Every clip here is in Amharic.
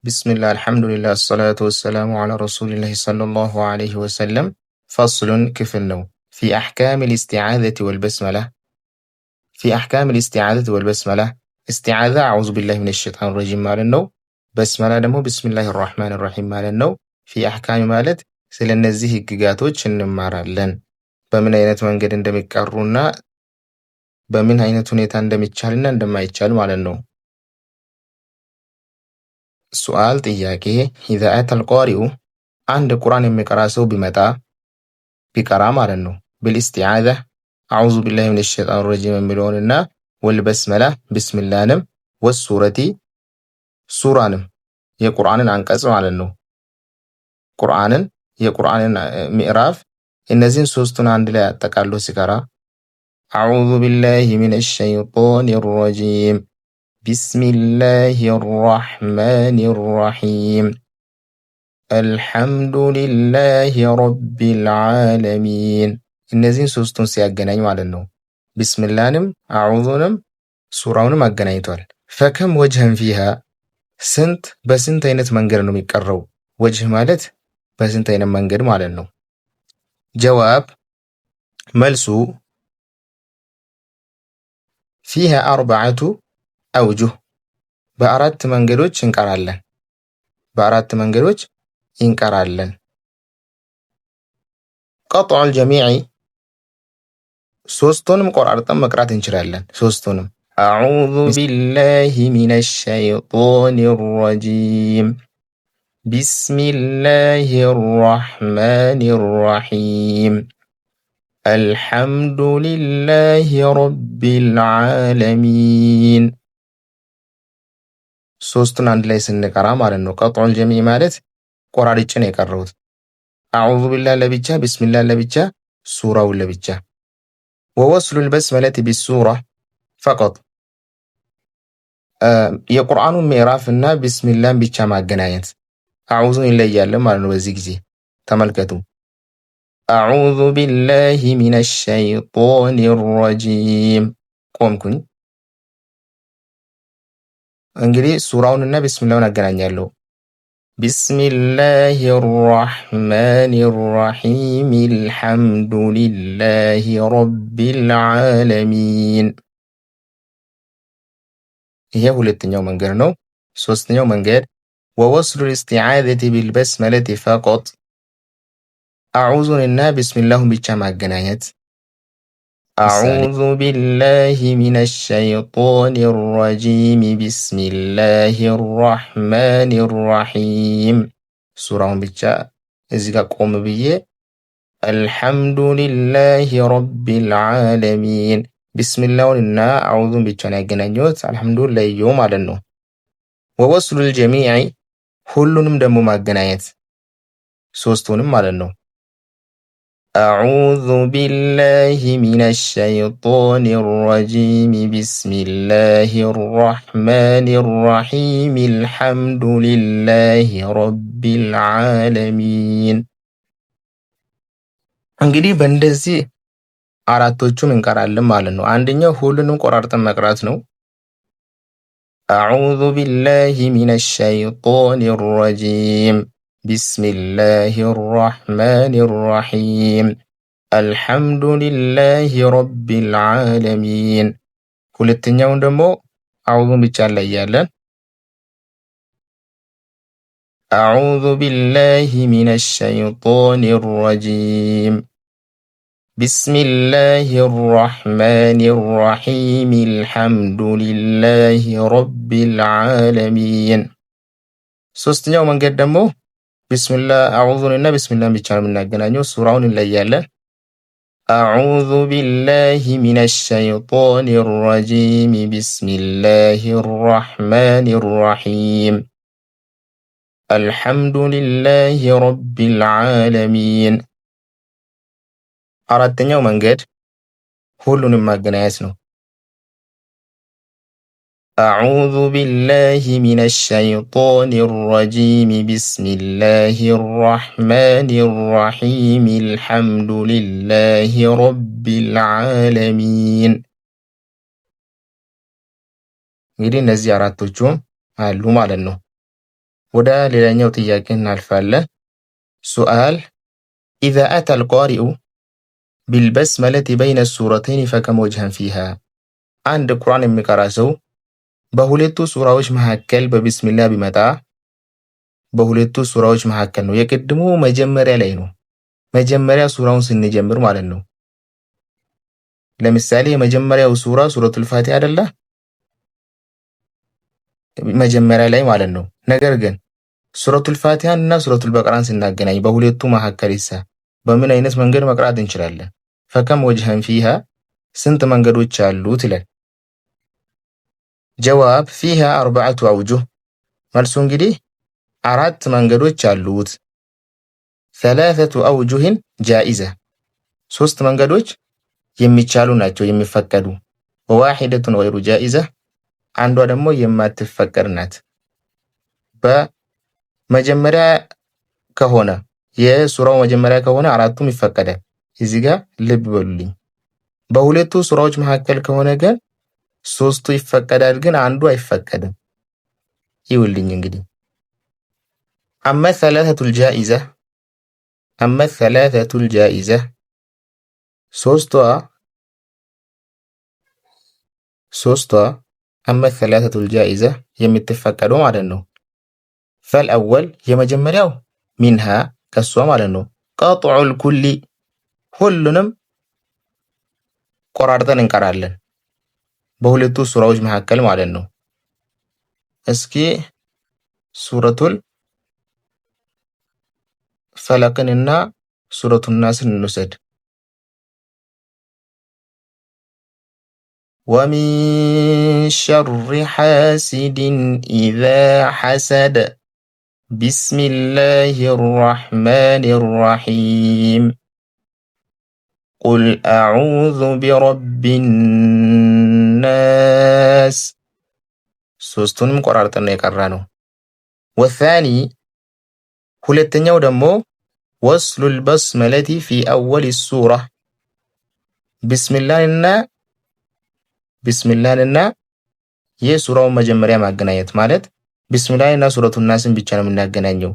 بسم الله الحمد لله الصلاة والسلام على رسول الله صلى الله عليه وسلم. فصل كفل نو في أحكام الاستعاذة والبسملة. في أحكام الاستعاذة والبسملة، استعاذة أعوذ بالله من الشيطان الرجيم مال النو، بسملة دمو بسم الله الرحمن الرحيم مال النو. في أحكام مالت سل النزيه الجيجاتوش እንማራለን በምን አይነት መንገድ እንደሚቀሩና በምን አይነት ሁኔታ እንደሚቻልና እንደማይቻል ማለት ነው። ሱአል ጥያቄ ኢዛ አተል ቃሪኡ አንድ ቁርአን የሚቀራ ሰው ቢቀራ ማለት ነው بالاستعاذة አዑዙ ቢላሂ ሚነ ሸይጣን ረጂም የሚለውንና ወልበስመላ ቢስሚላህንም ወሱረቲ ሱራንም የቁርአንን አንቀጽ ማለት ነው የቁርአንን ምዕራፍ እነዚህን ሶስቱን አንድ ላይ አጠቃሎ ሲቀራ አዑዙ ቢላሂ ሚነ ሸይጣን ረጂም بسم الله الرحمن الرحيم الحمد لله رب العالمين እነዚህን ሶስቱን ሲያገናኝ ማለት ነው ቢስሚላህንም አዑዙንም ሱራውንም አገናኝቷል። ፈከም ወጅህን ፊሃ በስንት አይነት መንገድ ነው የሚቀረው? ወጅህ ማለት በስንት አይነት መንገድ ማለት ነው። ጀዋብ መልሱ ፊሃ አርበዐቱ አውጁህ በአራት መንገዶች እንቀራለን። ቀጥዑል ጀሚዕ ሶስቱንም ቆራርጠን መቅራት እንችላለን። ሶስቱንም አዑዙ ቢላሂ ሚነ ሸይጣን ረጂም ቢስሚላሂ ረሕማን ረሒም አልሐምዱሊላሂ ረቢል ዓለሚን ሶስቱን አንድ ላይ ስንቀራ ማለት ነው። ቀጥዑል ጀሚዕ ማለት ቆራርጬ ነው የቀረሁት። አዑዙ ቢላህ ለብቻ፣ ቢስሚላህ ለብቻ፣ ሱራው ለብቻ። ወወስሉል በስመለቲ ቢሱራ ፈቀጥ የቁርአኑን ምዕራፍና ቢስሚላህን ብቻ ማገናኘት። አዑዙን ይለያለን ማለት ነው። በዚህ ጊዜ ተመልከቱ። አዑዙ ቢላሂ ሚነ ሸይጣን ረጂም ቆምኩኝ። እንግዲህ ሱራውንና ቢስሚላህን አገናኛለሁ። ቢስሚላሂ ረሕማን ረሒም አልሐምዱሊላሂ ረቢል ዓለሚን። ይሄ ሁለተኛው መንገድ ነው። ሶስተኛው መንገድ ወወስሉል ኢስቲዓዘቲ ቢልበስመለቲ ፈቀጥ አዑዙንና ቢስሚላህን ብቻ ማገናኘት። أعوذ بالله من الشيطان الرجيم بسم الله الرحمن الرحيم سورة بيتشا إزيكا قوم بيه الحمد لله رب العالمين بسم الله ولنا أعوذ بيتشا نجنجوت الحمد لله يوم على النو. ووصل الجميع كلهم دمو ما جنايت سوستونم على النو. أعوذ بالله من الشيطان الرجيم بسم الله الرحمن الرحيم الحمد لله رب العالمين እንግዲህ በእንደዚህ አራቶቹን እንቀራለን ማለት ነው። አንደኛው ሁሉንም ቆራርጠን መቅራት ነው። أعوذ بالله من الشيطان الرجيم بسم الله الرحمن الرحيم الحمد لله رب العالمين ሁለተኛውን ደግሞ አዑዙን ብቻ ላይ ያለን أعوذ بالله من الشيطان الرجيم بسم الله الرحمن الرحيم الحمد لله رب العالمين ሶስተኛው መንገድ ደግሞ ቢስሚላህ አዑዙንና ቢስሚላህን ብቻ ነው የምናገናኘው። ሱራውን እንለያለን። አዑዙ ቢላሂ ሚነ ሸይጣን ረጂም ቢስሚላሂ ረሕማን ረሒም አልሐምዱሊላሂ ረቢል ዓለሚን። አራተኛው መንገድ ሁሉንም ማገናኘት ነው። أعوذ بالله من الشيطان الرجيم بسم الله الرحمن الرحيم الحمد لله رب العالمين እንግዲህ እነዚህ አራቶቹም አሉ ማለት ነው። ወደ ሌላኛው ጥያቄ እናልፋለን። ሱአል ኢዛ አተ አልቃሪኡ ቢልበስመለቲ በይነ ሱረተይን ፈከም ወጅሀን ፊሃ። አንድ ቁርአን የሚቀራ ሰው በሁለቱ ሱራዎች መካከል በቢስሚላህ ቢመጣ በሁለቱ ሱራዎች መካከል ነው። የቅድሙ መጀመሪያ ላይ ነው። መጀመሪያ ሱራውን ስንጀምር ማለት ነው። ለምሳሌ የመጀመሪያው ሱራ ሱረቱል ፋቲሃ አይደለ? መጀመሪያ ላይ ማለት ነው። ነገር ግን ሱረቱል ፋቲሃን እና ሱረቱል በቀራን ስናገናኝ በሁለቱ መካከል ይሳ በምን አይነት መንገድ መቅራት እንችላለን? ፈከም ወጅሀን ፊሃ ስንት መንገዶች አሉት ይላል። ጀዋብ ፊሃ አርበዐቱ አውጁህ፣ መልሱ እንግዲህ አራት መንገዶች አሉት። ሰላሰቱ አውጁህን ጃኢዘ፣ ሶስት መንገዶች የሚቻሉ ናቸው የሚፈቀዱ። ወዋሂደቱን ገይሩ ጃኢዘ፣ አንዷ ደግሞ የማትፈቀድ ናት። በመጀመሪያ ከሆነ የሱራው መጀመሪያ ከሆነ አራቱም ይፈቀዳል። እዚህ ጋር ልብ በሉልኝ። በሁለቱ ሱራዎች መካከል ከሆነ ግን ሶስቱ ይፈቀዳል፣ ግን አንዱ አይፈቀድም። ይውልኝ እንግዲህ አመ ሰላሰቱል ጃኢዘ፣ አመ ሰላሰቱል ጃኢዘ ሶስቷ አመ ሰላሰቱል ጃኢዘ የምትፈቀደው ማለት ነው። ፈልአወል የመጀመሪያው ሚንሃ ከሷ ማለት ነው። ቀጥዑል ኩሊ ሁሉንም ቆራርጠን እንቀራለን በሁለቱ ሱራዎች መካከል ማለት ነው። እስኪ ሱረቱል ፈለቅንና ሱረቱን ናስን እንውሰድ። ወሚን ሸሪ ሐሲድን ኢዛ ሐሰደ ቢስሚላሂ ራሕማኒ ራሒም ቁል አዑዙ ቢረቢ ናስ። ሶስቱንም ቆራርጠን ነው የቀራ ነው። ወሳኒ ሁለተኛው ደግሞ ወስሉል በስመለቲ ፊ አወል ሱራ ቢስሚላህንና የሱራውን መጀመሪያ ማገናኘት ማለት ቢስሚላህንና ሱረቱን ናስን ብቻ ነው የምናገናኘው።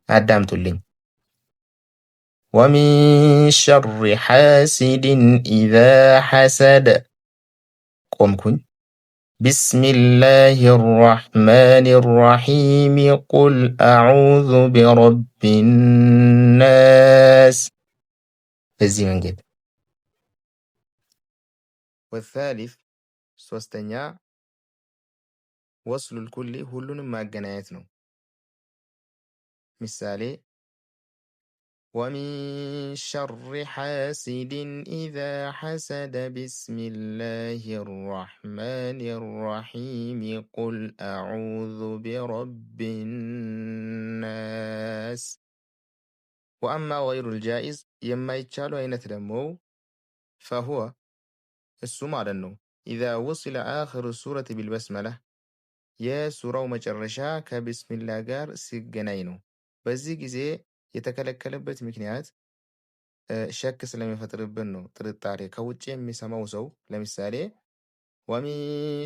አዳምጡልኝ። ወሚን ሸሪ ሐሲድን ኢዛ ሐሰደ ቆምኩኝ። ቢስሚላሂ ራሕማኒ ራሒም ቁል አዑዙ ቢረቢ ናስ። በዚህ መንገድ። ወሳሊስ ሶስተኛ ወስሉል ኩሊ ሁሉንም ማገናኘት ነው። ምሳሌ ወሚን ሸሪ ሐሲድን ኢዛ ሐሰደ ቢስሚላሂ ራሕማኒ ራሒም ቁል አዑዙ ቢረቢ ናስ። ወአማ ገይሩል ጃኢዝ የማይቻሉ አይነት ደግሞ ፈሁወ እሱ ማለት ነው ኢዛ ውሲለ አኺሩ ሱረቲ ቢልበስመላ የሱራው መጨረሻ ከቢስሚላህ ጋር ሲገናኝ ነው። በዚህ ጊዜ የተከለከለበት ምክንያት ሸክ ስለሚፈጥርብን ነው። ጥርጣሬ ከውጭ የሚሰማው ሰው ለምሳሌ ወሚን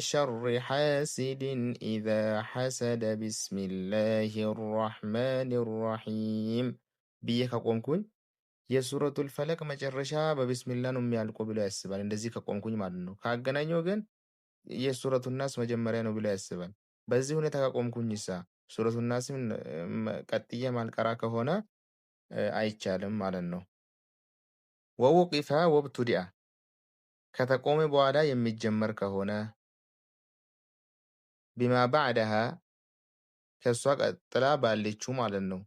ሸሪ ሐሲድን ኢዛ ሐሰደ ቢስሚላሂ ራሕማኒ ራሒም ብዬ ከቆምኩኝ የሱረቱል ፈለቅ መጨረሻ በቢስሚላህ ነው የሚያልቀው ብሎ ያስባል። እንደዚህ ከቆምኩኝ ማለት ነው። ካገናኘው ግን የሱረቱን ናስ መጀመሪያ ነው ብሎ ያስባል። በዚህ ሁኔታ ከቆምኩኝ ሱረቱን ናስን ቀጥዬ ማልቀራ ከሆነ አይቻልም ማለት ነው። ወውቂፈ ወብቱዲአ ከተቆመ በኋላ የሚጀመር ከሆነ ቢማ ባዕደሃ ከሷ ቀጥላ ባለችው ማለት ነው።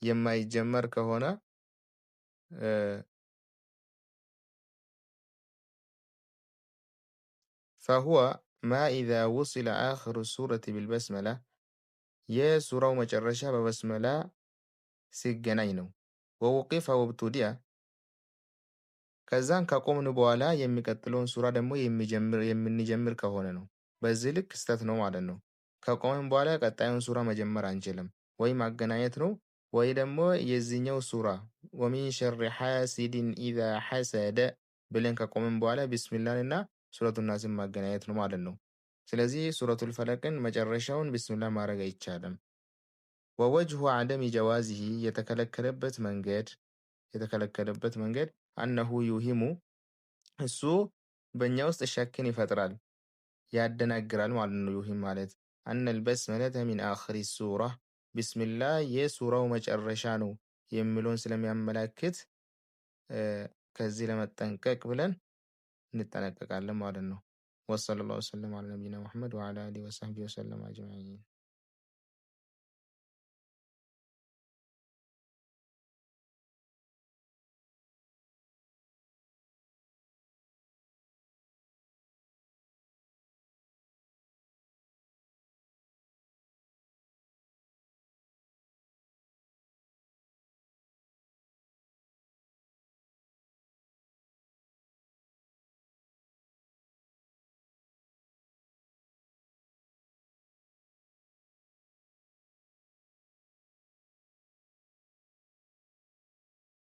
የማይጀመር ከሆነ ፈሁወ ማ ኢዛ ውሲለ አኺሩ ሱረቲ ቢልበስመላ የሱራው መጨረሻ በበስመላ ሲገናኝ ነው። ወውቂፈ ወብቱዲአ ከዛን ከቆምን በኋላ የሚቀጥለውን ሱራ ደግሞ የምንጀምር ከሆነ ነው። በዚህ ልክ ስተት ነው ማለት ነው። ከቆምን በኋላ ቀጣዩን ሱራ መጀመር አንችልም። ወይ ማገናኘት ነው ወይ ደግሞ የዚህኛው ሱራ ወሚን ሸሪ ሐሲድን ኢዛ ሐሰደ ብለን ከቆምን በኋላ ቢስሚላህንና ሱረቱን ናስን ማገናኘት ነው ማለት ነው። ስለዚህ ሱረቱል ፈለቅን መጨረሻውን ቢስሚላህ ማድረግ አይቻልም። ወወጅሁ አደም ጀዋዚሂ የተከለከለበት መንገድ አነሁ ዩሂሙ እሱ በእኛ ውስጥ ሸክን ይፈጥራል ያደናግራል ማለት ነው። ዩሂም ማለት አነል በስመለተ ሚን አኽሪ ሱራ ቢስሚላህ የሱራው መጨረሻ ነው የሚለውን ስለሚያመላክት ከዚህ ለመጠንቀቅ ብለን እንጠነቀቃለን ማለት ነው። ወሰለላሁ ወሰለም ዐላ ነቢይና ሙሐመድ ወዐላ አሊሂ ወሰህቢሂ ወሰለም አጅመዒን።